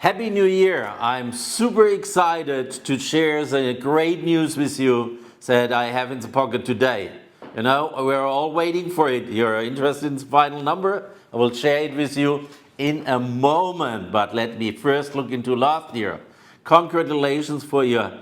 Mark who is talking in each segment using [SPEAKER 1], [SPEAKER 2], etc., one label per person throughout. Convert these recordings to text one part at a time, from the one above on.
[SPEAKER 1] Happy New Year! I'm super excited to share the great news with you that I have in the pocket today. You know, we're all waiting for it. You're interested in the final number? I will share it with you in a moment, but let me first look into last year. Congratulations for your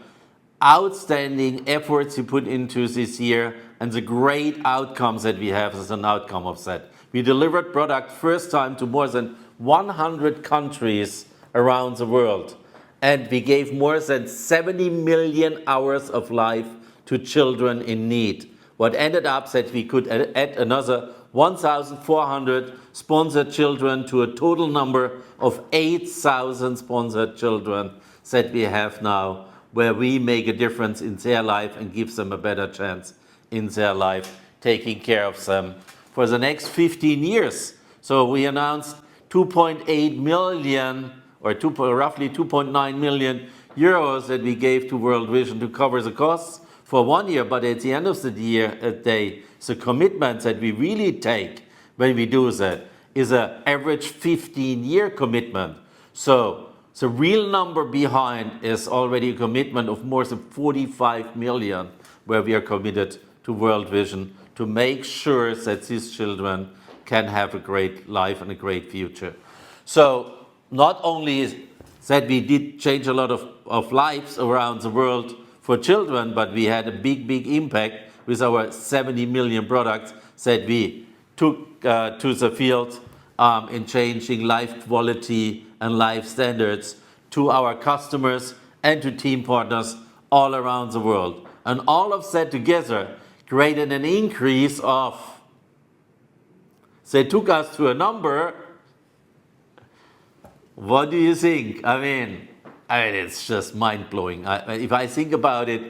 [SPEAKER 1] outstanding efforts you put into this year and the great outcomes that we have as an outcome of that. We delivered product first time to more than 100 countries around the world, and we gave more than 70 million hours of life to children in need. What ended up that we could add another 1,400 sponsored children to a total number of 8,000 sponsored children that we have now, where we make a difference in their life and give them a better chance in their life, taking care of them for the next 15 years. So we announced 2.8 million or roughly 2.9 million euros that we gave to World Vision to cover the costs for 1 year. But at the end of the day, the commitment that we really take when we do that is an average 15-year commitment. So the real number behind is already a commitment of more than 45 million, where we are committed to World Vision to make sure that these children can have a great life and a great future. So not only that we did change a lot of lives around the world for children, but we had a big impact with our 70 million products that we took to the field in changing life quality and life standards to our customers and to team partners all around the world. And all of that together created an increase of, they took us to a number. What do you think? I mean, it's just mind-blowing. If I think about it,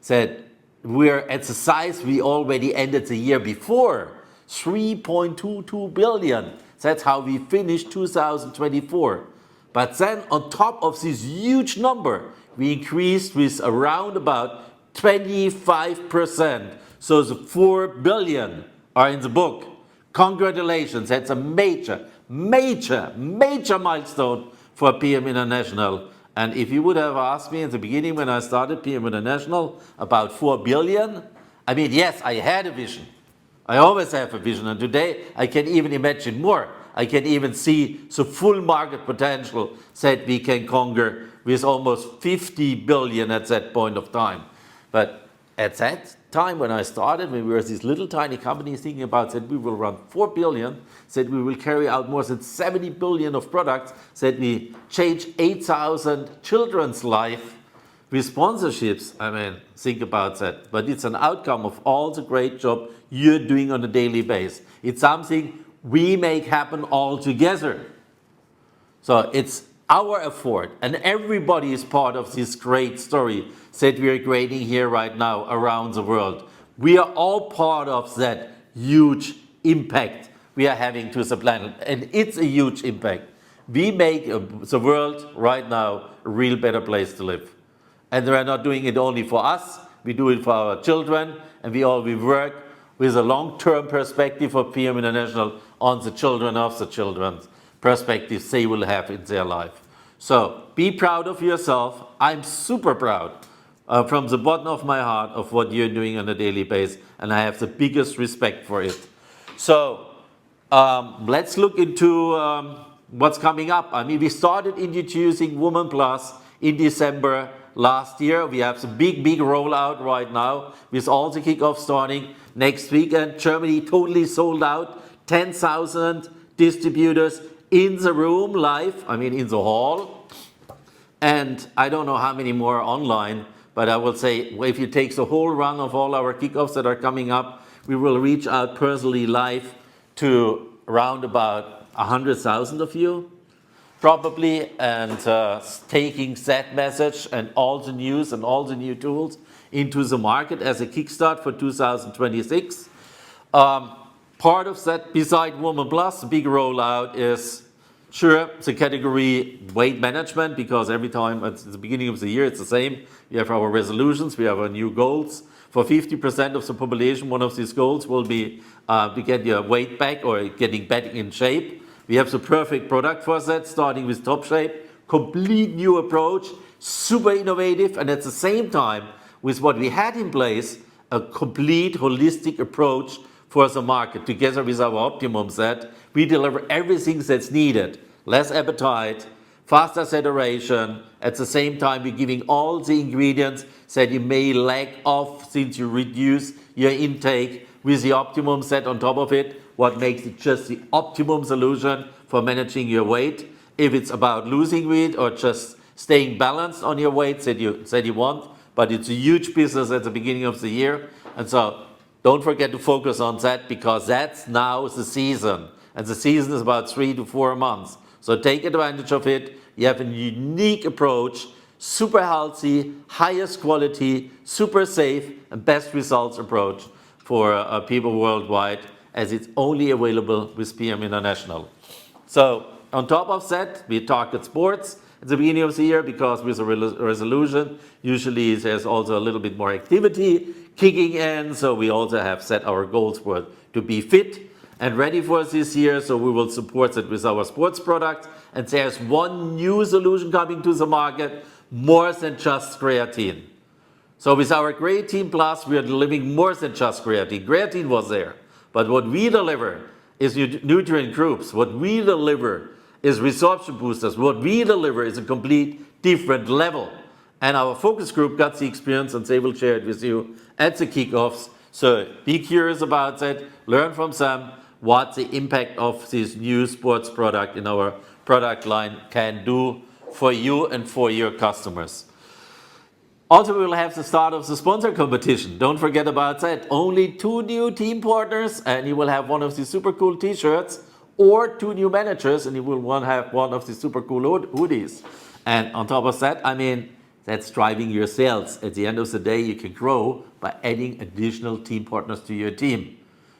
[SPEAKER 1] that we're at the size we already ended the year before, 3.22 billion. That's how we finished 2024. But then on top of this huge number, we increased with around about 25%. So the 4 billion are in the book. Congratulations, that's a major milestone for PM International. And if you would have asked me in the beginning when I started PM International about 4 billion, I mean, yes, I had a vision. I always have a vision, and today I can even imagine more. I can even see the full market potential that we can conquer with almost 50 billion at that point of time. But at that time when I started, when we were this little tiny company thinking about that we will run 4 billion, that we will carry out more than 70 billion of products, that we change 8,000 children's life with sponsorships. I mean, think about that. But it's an outcome of all the great job you're doing on a daily basis. It's something we make happen all together. So it's our effort, and everybody is part of this great story that we are creating here right now around the world. We are all part of that huge impact we are having to the planet, and it's a huge impact. We make the world right now a real better place to live. And we are not doing it only for us, we do it for our children, and we work with a long-term perspective of PM International on the children of the children's perspectives they will have in their life. So be proud of yourself. I'm super proud from the bottom of my heart of what you're doing on a daily basis, and I have the biggest respect for it. So let's look into what's coming up. I mean, we started introducing Woman Plus in December last year. We have some big rollout right now with all the kickoff starting next week, and Germany totally sold out, 10,000 distributors in the room live, I mean in the hall, and I don't know how many more online, but I will say if you take the whole run of all our kickoffs that are coming up, we will reach out personally live to around about 100,000 of you probably, and taking that message and all the news and all the new tools into the market as a kickstart for 2026. Part of that, beside Woman Plus, the big rollout is, sure, the category weight management, because every time at the beginning of the year it's the same. We have our resolutions, we have our new goals. For 50% of the population, one of these goals will be to get your weight back or getting back in shape. We have the perfect product for that, starting with Top Shape, complete new approach, super innovative, and at the same time, with what we had in place, a complete holistic approach for the market. Together with our optimum set, we deliver everything that's needed. Less appetite, faster saturation. At the same time, we're giving all the ingredients that you may lack of since you reduce your intake with the optimum set on top of it, what makes it just the optimum solution for managing your weight. If it's about losing weight or just staying balanced on your weight that you want, but it's a huge business at the beginning of the year. And so don't forget to focus on that, because that's now the season. And the season is about 3 to 4 months. So take advantage of it. You have a unique approach, super healthy, highest quality, super safe, and best results approach for people worldwide, as it's only available with PM International. So on top of that, we target sports at the beginning of the year, because with a resolution, usually there's also a little bit more activity kicking in. So we also have set our goals for to be fit and ready for this year. So we will support it with our sports products. And there's one new solution coming to the market, more than just creatine. So with our Creatine Plus, we are delivering more than just creatine. Creatine was there, but what we deliver is nutrient groups. What we deliver is resorption boosters. What we deliver is a complete different level. And our focus group got the experience, and they will share it with you at the kickoffs. So be curious about that, learn from them what the impact of this new sports product in our product line can do for you and for your customers. Also, we will have the start of the sponsor competition. Don't forget about that. Only 2 new team partners, and you will have one of the super cool t-shirts, or 2 new managers, and you will have one of the super cool hoodies. And on top of that, I mean, that's driving your sales. At the end of the day, you can grow by adding additional team partners to your team.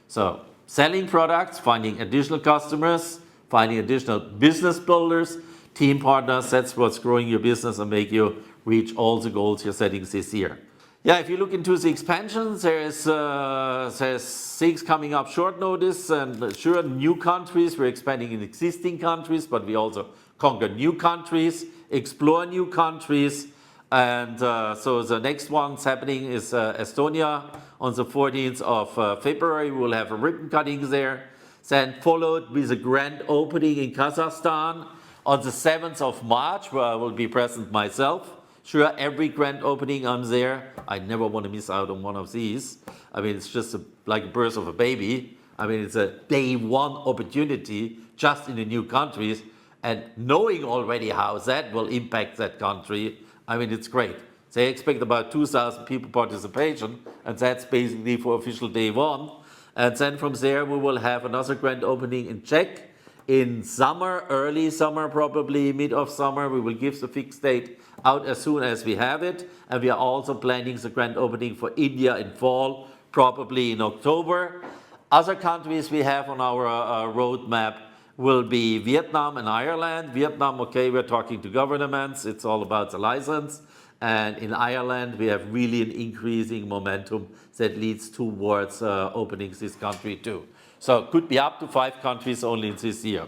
[SPEAKER 1] So selling products, finding additional customers, finding additional business builders, team partners, that's what's growing your business and make you reach all the goals you're setting this year. Yeah, if you look into the expansions, there's things coming up short notice, and sure, new countries. We're expanding in existing countries, but we also conquer new countries, explore new countries. And so the next one's happening is Estonia on the 14th of February. We'll have a ribbon cutting there. Then followed with a grand opening in Kazakhstan on the 7th of March, where I will be present myself. Sure, every grand opening I'm there. I never want to miss out on one of these. I mean, it's just like a birth of a baby. I mean, it's a day one opportunity just in the new countries, and knowing already how that will impact that country. I mean, it's great. They expect about 2,000 people participation, and that's basically for official day one. And then from there, we will have another grand opening in Czech in summer, early summer, probably mid of summer. We will give the fixed date out as soon as we have it. And we are also planning the grand opening for India in fall, probably in October. Other countries we have on our roadmap will be Vietnam and Ireland. Vietnam, okay, we're talking to governments. It's all about the license. And in Ireland, we have really an increasing momentum that leads towards opening this country too. So it could be up to 5 countries only in this year.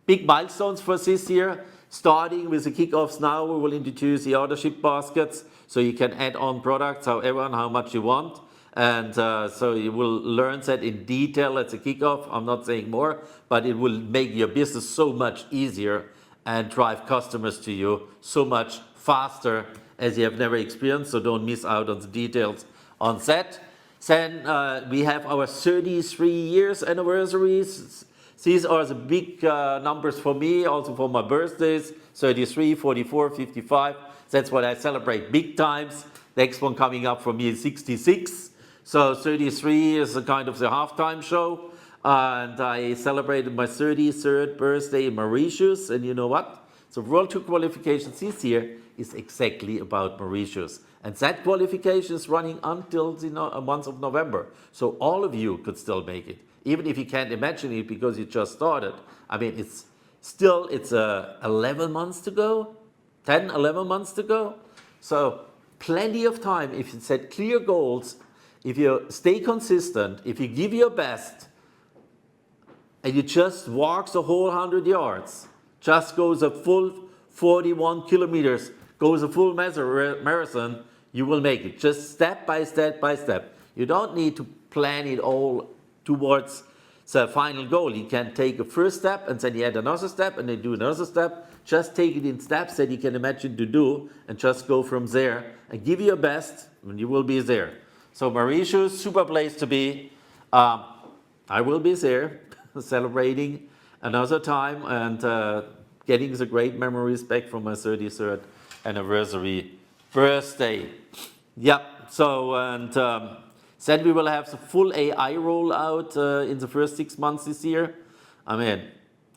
[SPEAKER 1] Big milestones for this year. Starting with the kickoffs now, we will introduce the ordership baskets, so you can add on products however and how much you want. And so you will learn that in detail at the kickoff. I'm not saying more, but it will make your business so much easier and drive customers to you so much faster as you have never experienced. So don't miss out on the details on that. Then we have our 33 years anniversaries. These are the big numbers for me, also for my birthdays, 33, 44, 55. That's what I celebrate big times. Next one coming up for me is 66. So 33 is a kind of the halftime show. And I celebrated my 33rd birthday in Mauritius. And you know what? The World Tour qualifications this year is exactly about Mauritius. And that qualification is running until the month of November. So all of you could still make it. Even if you can't imagine it because you just started. I mean, it's 11 months to go, 10, 11 months to go. So plenty of time if you set clear goals, if you stay consistent, if you give your best, and you just walk the whole 100 yards, just go the 41 kilometers, goes a full marathon, you will make it. Just step by step by step. You don't need to plan it all towards the final goal. You can take a first step and then you add another step and then do another step. Just take it in steps that you can imagine to do and just go from there and give your best and you will be there. So Mauritius, super place to be. I will be there celebrating another time and getting the great memories back from my 33rd anniversary birthday. Yep, so and then we will have the full AI rollout in the first 6 months this year. I mean,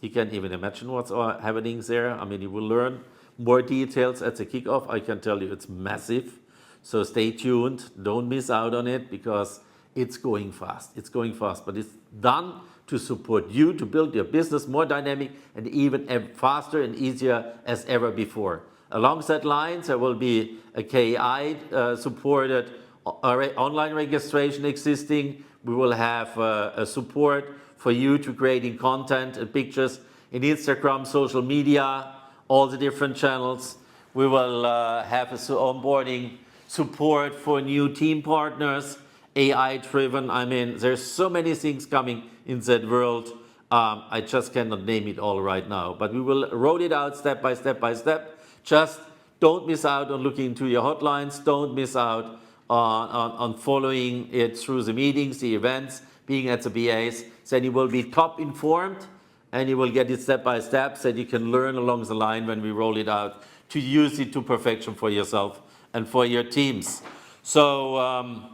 [SPEAKER 1] you can't even imagine what's happening there. I mean, you will learn more details at the kickoff. I can tell you it's massive. So stay tuned, don't miss out on it because it's going fast. It's going fast, but it's done to support you to build your business more dynamic and even faster and easier as ever before. Along that lines, there will be a KI supported online registration existing. We will have a support for you to creating content and pictures in Instagram, social media, all the different channels. We will have a onboarding support for new team partners, AI driven. I mean, there's so many things coming in that world. I just cannot name it all right now, but we will roll it out step by step by step. Just don't miss out on looking into your hotlines. Don't miss out on following it through the meetings, the events, being at the BAs. Then you will be top informed and you will get it step by step so that you can learn along the line when we roll it out to use it to perfection for yourself and for your teams. So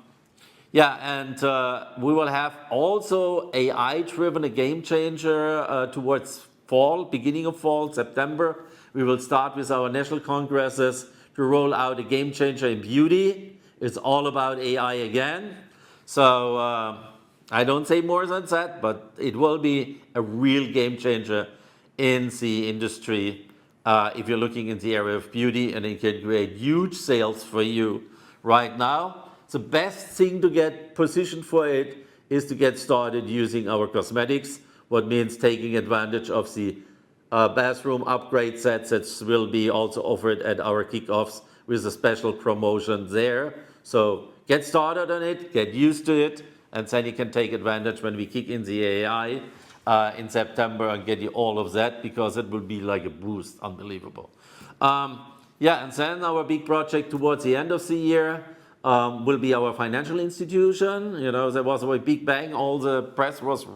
[SPEAKER 1] yeah, and we will have also AI-driven, a game changer towards fall, beginning of fall, September. We will start with our national congresses to roll out a game changer in beauty. It's all about AI again. So I don't say more than that, but it will be a real game changer in the industry if you're looking in the area of beauty, and it can create huge sales for you right now. The best thing to get positioned for it is to get started using our cosmetics, what means taking advantage of the bathroom upgrade sets that will be also offered at our kickoffs with a special promotion there. So get started on it, get used to it, and then you can take advantage when we kick in the AI in September and get you all of that because it will be like a boost, unbelievable. Yeah, and then our big project towards the end of the year will be our financial institution. You know, there was a big bang. All the press was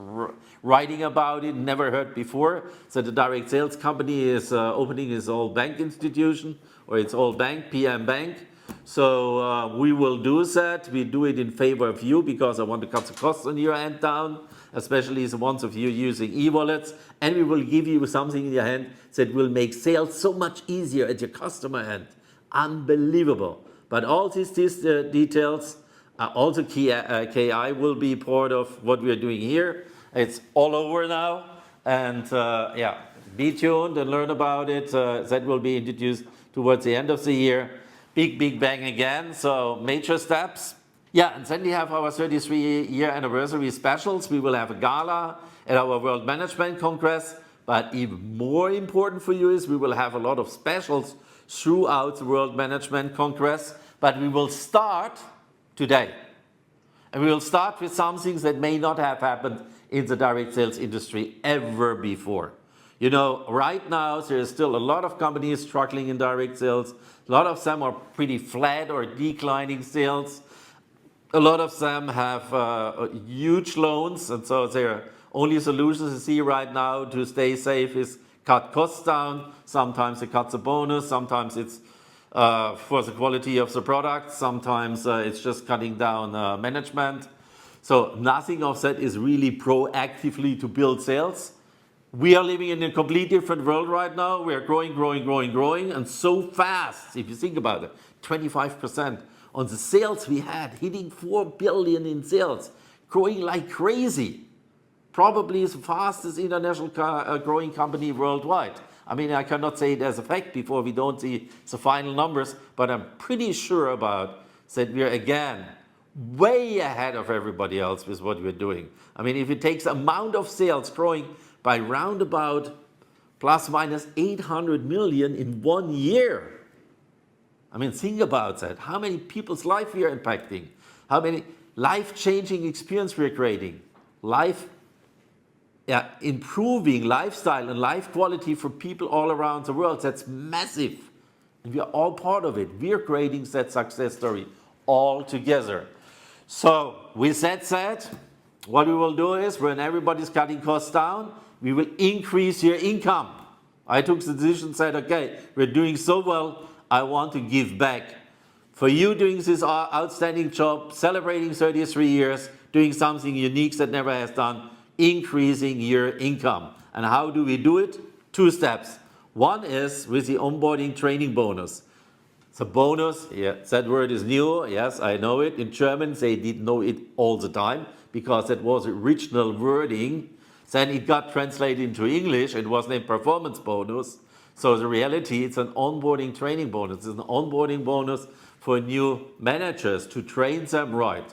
[SPEAKER 1] writing about it, never heard before. So the direct sales company is opening its own bank institution or its own bank, PM Bank. So we will do that. We do it in favor of you because I want to cut the costs on your end down, especially the ones of you using e-wallets. And we will give you something in your hand that will make sales so much easier at your customer end. Unbelievable. But all these details, also KI will be part of what we are doing here. It's all over now. And yeah, be tuned and learn about it. That will be introduced towards the end of the year. Big bang again. So major steps. Yeah, and then we have our 33-year anniversary specials. We will have a gala at our World Management Congress. But even more important for you is we will have a lot of specials throughout the World Management Congress, but we will start today. And we will start with some things that may not have happened in the direct sales industry ever before. You know, right now there is still a lot of companies struggling in direct sales. A lot of them are pretty flat or declining sales. A lot of them have huge loans, and so their only solutions you see right now to stay safe is cut costs down. Sometimes it cuts a bonus, sometimes it's for the quality of the product, sometimes it's just cutting down management. So nothing of that is really proactively to build sales. We are living in a completely different world right now. We are growing, and so fast. If you think about it, 25% on the sales we had, hitting 4 billion in sales, growing like crazy. Probably the fastest international growing company worldwide. I mean, I cannot say it as a fact before we don't see the final numbers, but I'm pretty sure about that we are again way ahead of everybody else with what we're doing. I mean, if it takes amount of sales growing by round about plus minus 800 million in 1 year. I mean, think about that. How many people's life we are impacting? How many life-changing experience we are creating? Improving lifestyle and life quality for people all around the world. That's massive. And we are all part of it. We are creating that success story all together. So with that said, what we will do is, when everybody's cutting costs down, we will increase your income. I took the decision, said, okay, we're doing so well, I want to give back. For you doing this outstanding job, celebrating 33 years, doing something unique that never has done, increasing your income. And how do we do it? 2 steps. One is with the onboarding training bonus. The bonus, yeah, that word is new, yes, I know it. In German, they didn't know it all the time because that was original wording. Then it got translated into English. It was named performance bonus. So the reality, it's an onboarding training bonus. It's an onboarding bonus for new managers to train them right.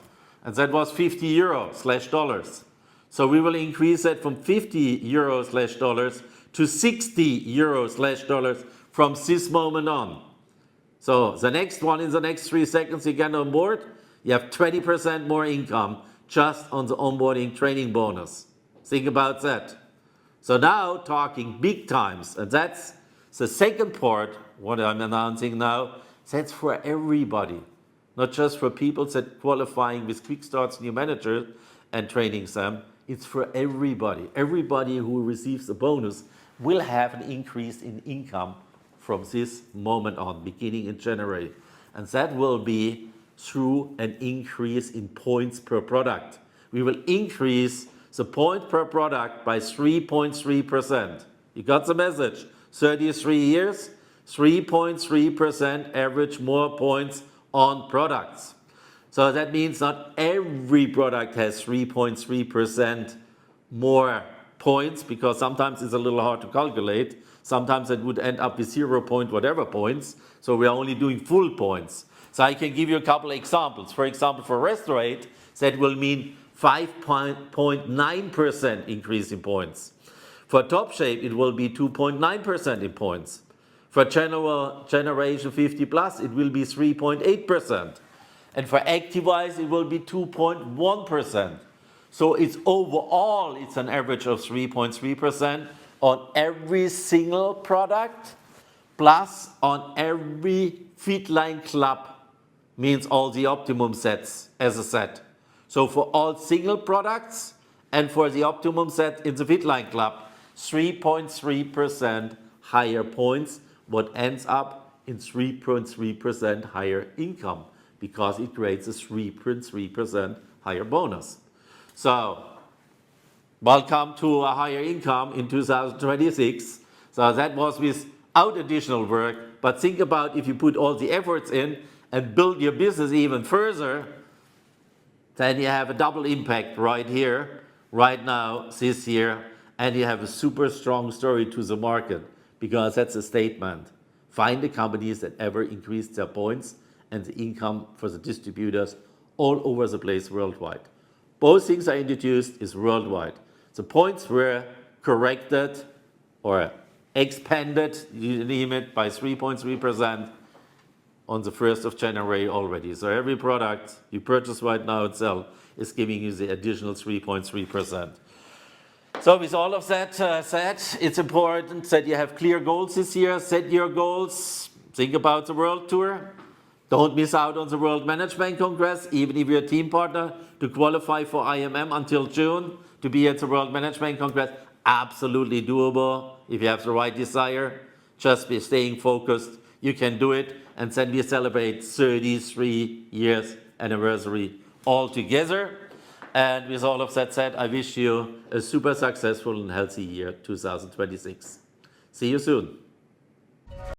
[SPEAKER 1] And that was 50 euro/dollars. So we will increase that from 50 euro/dollars to 60 euro/dollars from this moment on. So the next one, in the next 3 seconds you get on board, you have 20% more income just on the onboarding training bonus. Think about that. So now talking big times, and that's the second part, what I'm announcing now, that's for everybody. Not just for people that qualifying with quick starts new managers and training them, it's for everybody. Everybody who receives a bonus will have an increase in income from this moment on, beginning in January. And that will be through an increase in points per product. We will increase the point per product by 3.3%. You got the message? 33 years, 3.3% average more points on products. So that means not every product has 3.3% more points, because sometimes it's a little hard to calculate. Sometimes it would end up with 0 point whatever points. So we are only doing full points. So I can give you a couple of examples. For example, for Restorate, that will mean 5.9% increase in points. For Top Shape, it will be 2.9% in points. For Generation 50 Plus, it will be 3.8%. And for Activise, it will be 2.1%. So it's overall, it's an average of 3.3% on every single product, plus on every Fitline Club, means all the optimum sets as a set. So for all single products and for the optimum set in the Fitline Club, 3.3% higher points, what ends up in 3.3% higher income, because it creates a 3.3% higher bonus. So, welcome to a higher income in 2026. So that was without additional work, but think about if you put all the efforts in and build your business even further, then you have a double impact right here, right now, this year, and you have a super strong story to the market, because that's a statement. Find the companies that ever increased their points and the income for the distributors all over the place worldwide. Both things I introduced is worldwide. The points were corrected or expanded, you name it, by 3.3% on the 1st of January already. So every product you purchase right now itself is giving you the additional 3.3%. So with all of that said, it's important that you have clear goals this year. Set your goals. Think about the world tour. Don't miss out on the World Management Congress, even if you're a team partner, to qualify for IMM until June, to be at the World Management Congress. Absolutely doable if you have the right desire. Just be staying focused. You can do it. And then we celebrate 33 years anniversary all together. And with all of that said, I wish you a super successful and healthy year 2026. See you soon.